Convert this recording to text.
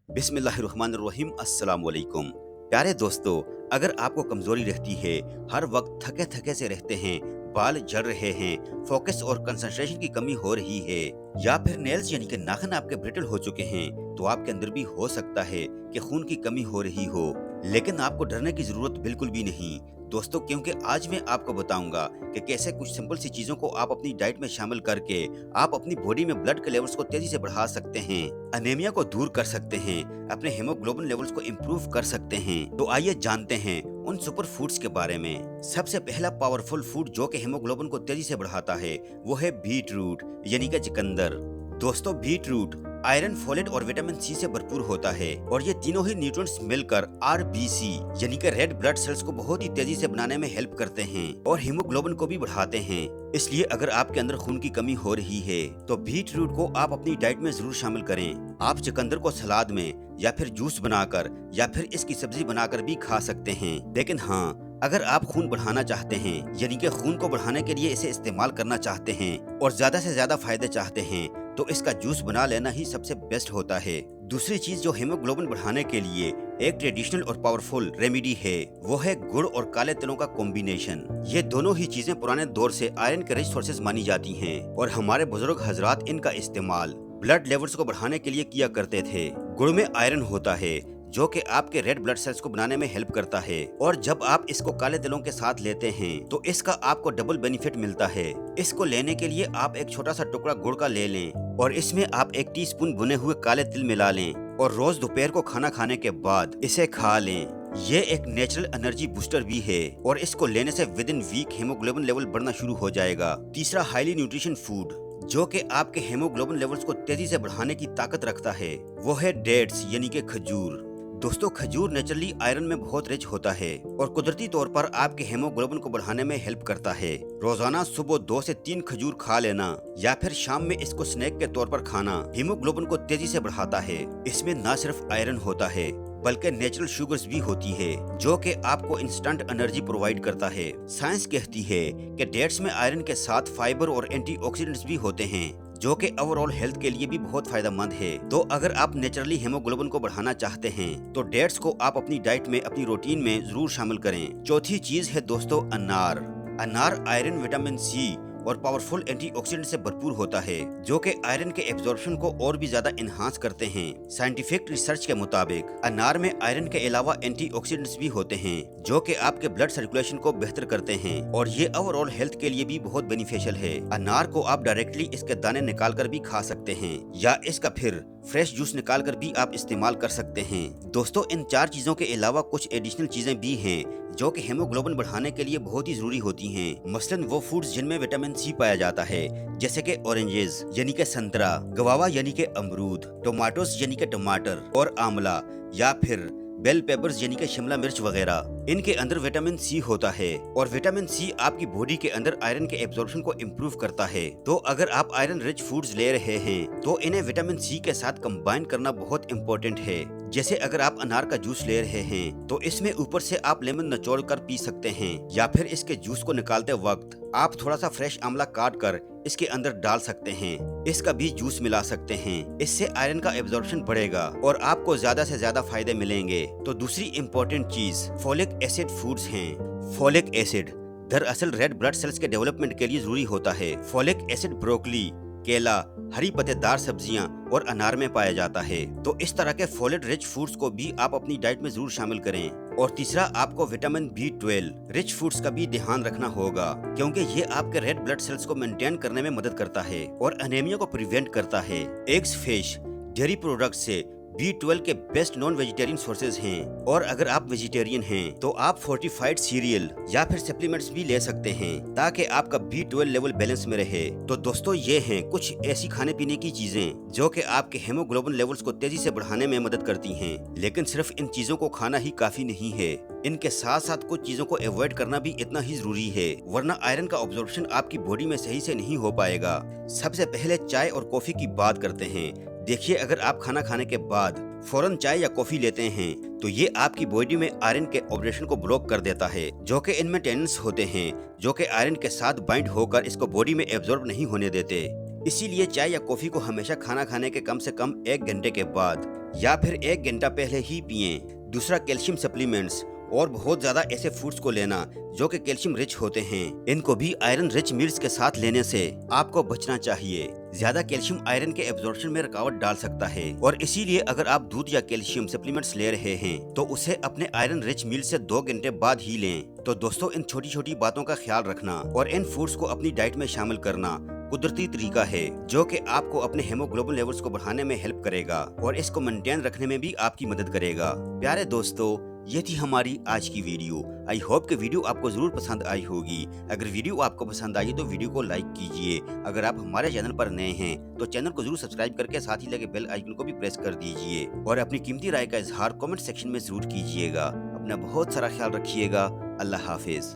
बिस्मिल्लाहिर्रहमानिर्रहीम अस्सलाम वालेकुम। प्यारे दोस्तों, अगर आपको कमजोरी रहती है, हर वक्त थके थके से रहते हैं, बाल झड़ रहे हैं, फोकस और कंसंट्रेशन की कमी हो रही है, या फिर नेल्स यानी कि नाखून आपके ब्रिटल हो चुके हैं, तो आपके अंदर भी हो सकता है कि खून की कमी हो रही हो। लेकिन आपको डरने की जरूरत बिल्कुल भी नहीं दोस्तों, क्योंकि आज मैं आपको बताऊंगा कि कैसे कुछ सिंपल सी चीजों को आप अपनी डाइट में शामिल करके आप अपनी बॉडी में ब्लड के लेवल्स को तेजी से बढ़ा सकते हैं, अनेमिया को दूर कर सकते हैं, अपने हेमोग्लोबिन लेवल्स को इम्प्रूव कर सकते हैं। तो आइए जानते हैं उन सुपर फूड्स के बारे में। सबसे पहला पावरफुल फूड जो कि हेमोग्लोबिन को तेजी से बढ़ाता है वो है बीट रूट यानी कि चुकंदर। दोस्तों, बीट रूट आयरन, फोलेट और विटामिन सी से भरपूर होता है और ये तीनों ही न्यूट्रिएंट्स मिलकर आरबीसी यानी कि रेड ब्लड सेल्स को बहुत ही तेजी से बनाने में हेल्प करते हैं और हीमोग्लोबिन को भी बढ़ाते हैं। इसलिए अगर आपके अंदर खून की कमी हो रही है तो बीट रूट को आप अपनी डाइट में जरूर शामिल करें। आप चुकंदर को सलाद में या फिर जूस बनाकर या फिर इसकी सब्जी बनाकर भी खा सकते हैं। लेकिन हाँ, अगर आप खून बढ़ाना चाहते हैं यानी कि खून को बढ़ाने के लिए इसे इस्तेमाल करना चाहते हैं और ज्यादा से ज्यादा फायदे चाहते हैं तो इसका जूस बना लेना ही सबसे बेस्ट होता है। दूसरी चीज जो हेमोग्लोबिन बढ़ाने के लिए एक ट्रेडिशनल और पावरफुल रेमेडी है वो है गुड़ और काले तिलों का कॉम्बिनेशन। ये दोनों ही चीजें पुराने दौर से आयरन के रिच सोर्सेज मानी जाती हैं और हमारे बुजुर्ग हजरात इनका इस्तेमाल ब्लड लेवल्स को बढ़ाने के लिए किया करते थे। गुड़ में आयरन होता है जो कि आपके रेड ब्लड सेल्स को बनाने में हेल्प करता है और जब आप इसको काले तिलों के साथ लेते हैं तो इसका आपको डबल बेनिफिट मिलता है। इसको लेने के लिए आप एक छोटा सा टुकड़ा गुड़ का ले लें और इसमें आप 1 टीस्पून भुने हुए काले तिल मिला लें और रोज दोपहर को खाना खाने के बाद इसे खा लें। ये एक नेचुरल एनर्जी बूस्टर भी है और इसको लेने से within week haemoglobin level बढ़ना शुरू हो जाएगा। तीसरा हाईली न्यूट्रिशन फूड जो कि आपके हेमोग्लोबिन लेवल्स को तेजी से बढ़ाने की ताकत रखता है वो है डेट्स यानी कि खजूर। दोस्तों, खजूर नेचुरली आयरन में बहुत रिच होता है और कुदरती तौर पर आपके हेमोग्लोबिन को बढ़ाने में हेल्प करता है। रोजाना सुबह 2 से 3 खजूर खा लेना या फिर शाम में इसको स्नैक के तौर पर खाना हीमोग्लोबिन को तेजी से बढ़ाता है। इसमें न सिर्फ आयरन होता है बल्कि नेचुरल शुगर्स भी होती है जो कि आपको इंस्टेंट एनर्जी प्रोवाइड करता है। साइंस कहती है कि डेट्स में आयरन के साथ फाइबर और एंटीऑक्सीडेंट्स भी होते हैं जो कि ओवरऑल हेल्थ के लिए भी बहुत फायदेमंद है। तो अगर आप नेचुरली हेमोग्लोबिन को बढ़ाना चाहते हैं तो डेट्स को आप अपनी डाइट में, अपनी रूटीन में जरूर शामिल करें। चौथी चीज है दोस्तों अनार। अनार आयरन, विटामिन सी और पावरफुल एंटीऑक्सीडेंट से भरपूर होता है जो कि आयरन के एब्जॉर्प्शन को और भी ज्यादा इनहांस करते हैं। साइंटिफिक रिसर्च के मुताबिक अनार में आयरन के अलावा एंटीऑक्सीडेंट्स भी होते हैं जो कि आपके ब्लड सर्कुलेशन को बेहतर करते हैं और ये ओवरऑल हेल्थ के लिए भी बहुत बेनिफिशियल है। अनार को आप डायरेक्टली इसके दाने निकाल कर भी खा सकते हैं या इसका फिर फ्रेश जूस निकाल कर भी आप इस्तेमाल कर सकते हैं। दोस्तों, इन 4 चीजों के अलावा कुछ एडिशनल चीजें भी हैं जो कि हेमोग्लोबिन बढ़ाने के लिए बहुत ही जरूरी होती हैं। मसलन वो फूड्स जिनमें विटामिन सी पाया जाता है जैसे कि ऑरेंजेस यानी कि संतरा, गवावा यानी कि अमरूद, टोमेटोस यानी कि टमाटर और आंवला या फिर बेल पेपर्स यानी कि शिमला मिर्च वगैरह। इनके अंदर विटामिन सी होता है और विटामिन सी आपकी बॉडी के अंदर आयरन के एब्जॉर्प्शन को इम्प्रूव करता है। तो अगर आप आयरन रिच फूड्स ले रहे हैं तो इन्हें विटामिन सी के साथ कंबाइन करना बहुत इम्पोर्टेंट है। जैसे अगर आप अनार का जूस ले रहे हैं तो इसमें ऊपर से आप लेमन निचोड़ कर पी सकते हैं या फिर इसके जूस को निकालते वक्त आप थोड़ा सा फ्रेश आंवला काट कर इसके अंदर डाल सकते हैं, इसका भी जूस मिला सकते हैं। इससे आयरन का एब्जॉर्प्शन बढ़ेगा और आपको ज्यादा से ज्यादा फायदे मिलेंगे। तो दूसरी इम्पोर्टेंट चीज फोलिक एसिड फूड्स हैं। फोलिक एसिड दरअसल रेड ब्लड सेल्स के डेवलपमेंट के लिए जरूरी होता है। फोलिक एसिड ब्रोकली, केला, हरी पत्तेदार सब्जियां और अनार में पाया जाता है। तो इस तरह के फोलेट रिच फूड्स को भी आप अपनी डाइट में जरूर शामिल करें। और तीसरा, आपको विटामिन B12 रिच फूड्स का भी ध्यान रखना होगा क्योंकि ये आपके रेड ब्लड सेल्स को मेंटेन करने में मदद करता है और एनीमिया को प्रिवेंट करता है। एग्स, फिश, डेयरी प्रोडक्ट से B12 के बेस्ट नॉन वेजिटेरियन सोर्सेज हैं और अगर आप वेजिटेरियन हैं तो आप फोर्टिफाइड सीरियल या फिर सप्लीमेंट्स भी ले सकते हैं ताकि आपका B12 लेवल बैलेंस में रहे। तो दोस्तों, ये हैं कुछ ऐसी खाने पीने की चीजें जो कि आपके हेमोग्लोबिन लेवल्स को तेजी से बढ़ाने में मदद करती हैं। लेकिन सिर्फ इन चीजों को खाना ही काफी नहीं है, इनके साथ साथ कुछ चीजों को अवॉइड करना भी इतना ही जरूरी है वरना आयरन का ऑब्जॉर्प्शन आपकी बॉडी में सही से नहीं हो पाएगा। सबसे पहले चाय और कॉफी की बात करते हैं। देखिए, अगर आप खाना खाने के बाद फौरन चाय या कॉफी लेते हैं तो ये आपकी बॉडी में आयरन के ऑपरेशन को ब्लॉक कर देता है जो कि इनमें टेनिन्स होते हैं जो कि आयरन के साथ बाइंड होकर इसको बॉडी में एब्जॉर्ब नहीं होने देते। इसीलिए चाय या कॉफी को हमेशा खाना खाने के कम से कम 1 घंटे के बाद या फिर 1 घंटा पहले ही पिएं। दूसरा, कैल्शियम सप्लीमेंट्स और बहुत ज्यादा ऐसे फूड्स को लेना जो कि कैल्शियम रिच होते हैं। इनको भी आयरन रिच मील्स के साथ लेने से आपको बचना चाहिए। ज्यादा कैल्शियम आयरन के एब्जॉर्प्शन में रुकावट डाल सकता है और इसीलिए अगर आप दूध या कैल्शियम सप्लीमेंट्स ले रहे हैं तो उसे अपने आयरन रिच मील से 2 घंटे बाद ही लें। तो दोस्तों, इन छोटी छोटी बातों का ख्याल रखना और इन फूड्स को अपनी डाइट में शामिल करना कुदरती तरीका है जो कि आपको अपने हेमोग्लोबिन लेवल्स को बढ़ाने में हेल्प करेगा और इसको मेंटेन रखने में भी आपकी मदद करेगा। प्यारे दोस्तों, ये थी हमारी आज की वीडियो। आई होप कि वीडियो आपको जरूर पसंद आई होगी। अगर वीडियो आपको पसंद आई तो वीडियो को लाइक कीजिए। अगर आप हमारे चैनल पर नए हैं तो चैनल को जरूर सब्सक्राइब करके साथ ही लगे बेल आइकन को भी प्रेस कर दीजिए और अपनी कीमती राय का इजहार कमेंट सेक्शन में जरूर कीजिएगा। अपना बहुत सारा ख्याल रखिएगा। अल्लाह हाफिज।